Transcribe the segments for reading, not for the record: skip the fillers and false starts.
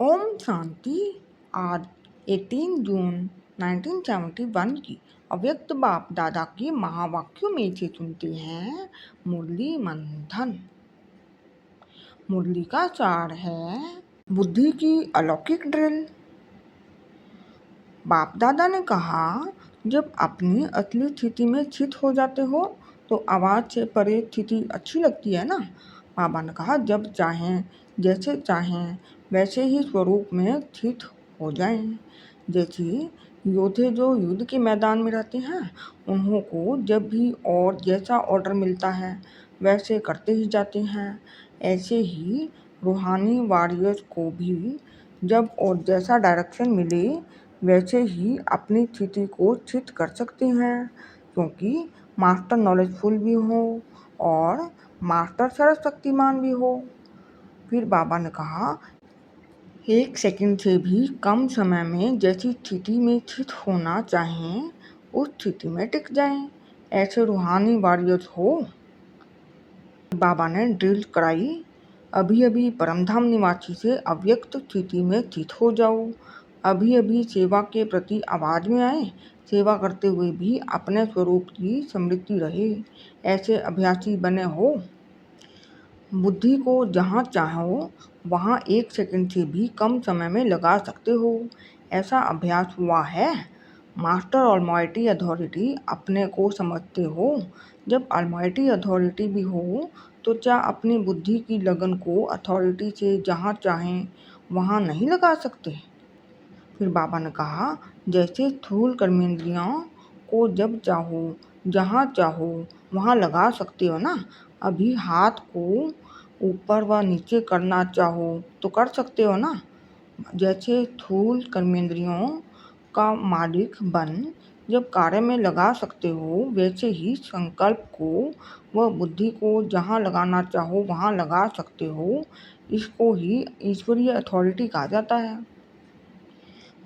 ओम शांति। आज 18 जून 1971 की अव्यक्त बाप दादा के महावाक्यों में से सुनते हैं मुरली मंथन। मुरली का सार है बुद्धि की अलौकिक ड्रिल। बाप दादा ने कहा, जब अपनी असली स्थिति में स्थित हो जाते हो तो आवाज से परे स्थिति अच्छी लगती है ना। बाबा ने कहा, जब चाहें जैसे चाहें वैसे ही स्वरूप में स्थित हो जाएं। जैसे योद्धे जो युद्ध के मैदान में रहते हैं, उन्हों को जब भी और जैसा ऑर्डर मिलता है वैसे करते ही जाते हैं। ऐसे ही रूहानी वॉरियर्स को भी जब और जैसा डायरेक्शन मिले वैसे ही अपनी स्थिति को स्थित कर सकते हैं, क्योंकि मास्टर नॉलेजफुल भी हो और मास्टर सर्वशक्तिमान भी हो। फिर बाबा ने कहा, 1 सेकंड से भी कम समय में जैसी स्थिति में स्थित होना चाहें उस स्थिति में टिक जाएं। ऐसे रूहानी वॉरियर्स हो। बाबा ने ड्रिल कराई, अभी अभी परमधाम निवासी से अव्यक्त स्थिति में स्थित हो जाओ। अभी अभी सेवा के प्रति आवाज में आए, सेवा करते हुए भी अपने स्वरूप की स्मृति रहे। ऐसे अभ्यासी बने हो। बुद्धि को जहाँ चाहो वहाँ 1 सेकंड से भी कम समय में लगा सकते हो। ऐसा अभ्यास हुआ है। मास्टर ऑलमाइटी अथॉरिटी अपने को समझते हो। जब ऑलमाइटी अथॉरिटी भी हो तो क्या अपनी बुद्धि की लगन को अथॉरिटी से जहाँ चाहें वहाँ नहीं लगा सकते। फिर बाबा ने कहा, जैसे स्थूल कर्मेंद्रियों को जब चाहो जहाँ चाहो वहाँ लगा सकते हो ना। अभी हाथ को ऊपर व नीचे करना चाहो तो कर सकते हो ना। जैसे स्थूल कर्मेंद्रियों का मालिक बन जब कार्य में लगा सकते हो, वैसे ही संकल्प को व बुद्धि को जहाँ लगाना चाहो वहाँ लगा सकते हो। इसको ही ईश्वरीय अथॉरिटी कहा जाता है।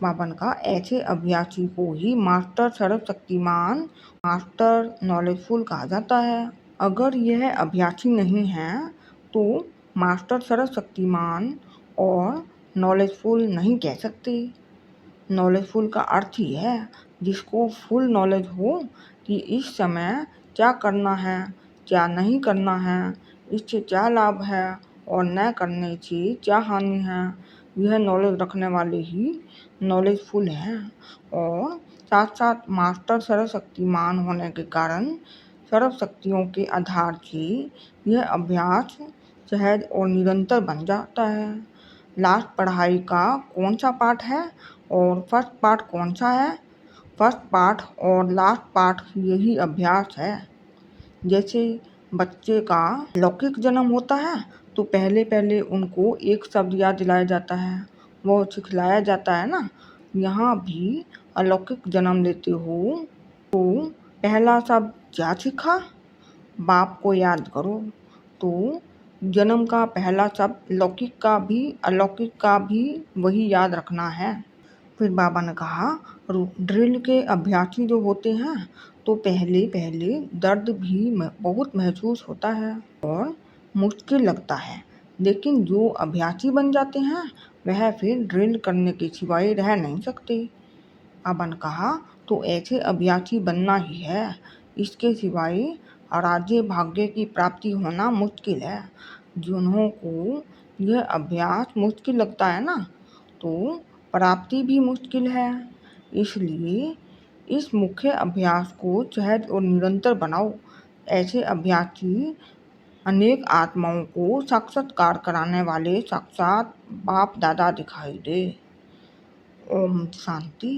बाबा ने कहा, ऐसे अभ्यासी को ही मास्टर सर्वशक्तिमान, मास्टर नॉलेजफुल कहा जाता है। अगर यह अभ्यासी नहीं है तो मास्टर सर्वशक्तिमान और नॉलेजफुल नहीं कह सकते। नॉलेजफुल का अर्थ ही है जिसको फुल नॉलेज हो कि इस समय क्या करना है, क्या नहीं करना है, इससे क्या लाभ है और न करने से क्या हानि है। यह नॉलेज रखने वाले ही नॉलेजफुल हैं। और साथ साथ मास्टर सर्वशक्तिमान होने के कारण सर्वशक्तियों के आधार से यह अभ्यास सहज और निरंतर बन जाता है। लास्ट पढ़ाई का कौन सा पाठ है और फर्स्ट पार्ट कौन सा है। फर्स्ट पार्ट और लास्ट पार्ट यही अभ्यास है। जैसे बच्चे का लौकिक जन्म होता है तो पहले पहले उनको एक शब्द याद दिलाया जाता है, वो सिखलाया जाता है ना। यहाँ भी अलौकिक जन्म लेते हो तो पहला शब्द क्या सीखा, बाप को याद करो। तो जन्म का पहला शब्द लौकिक का भी अलौकिक का भी वही याद रखना है। फिर बाबा ने कहा, ड्रिल के अभ्यासी जो होते हैं तो पहले पहले दर्द भी बहुत महसूस होता है और मुश्किल लगता है, लेकिन जो अभ्यासी बन जाते हैं वह फिर ड्रिल करने के सिवाय रह नहीं सकते। बाबा ने कहा, तो ऐसे अभ्यासी बनना ही है, इसके सिवाय अराज्य भाग्य की प्राप्ति होना मुश्किल है। जिन्हों को यह अभ्यास मुश्किल लगता है ना, तो प्राप्ति भी मुश्किल है। इसलिए इस मुख्य अभ्यास को सहज और निरंतर बनाओ। ऐसे अभ्यासी अनेक आत्माओं को साक्षात्कार कराने वाले साक्षात बाप दादा दिखाई दे। ओम शांति।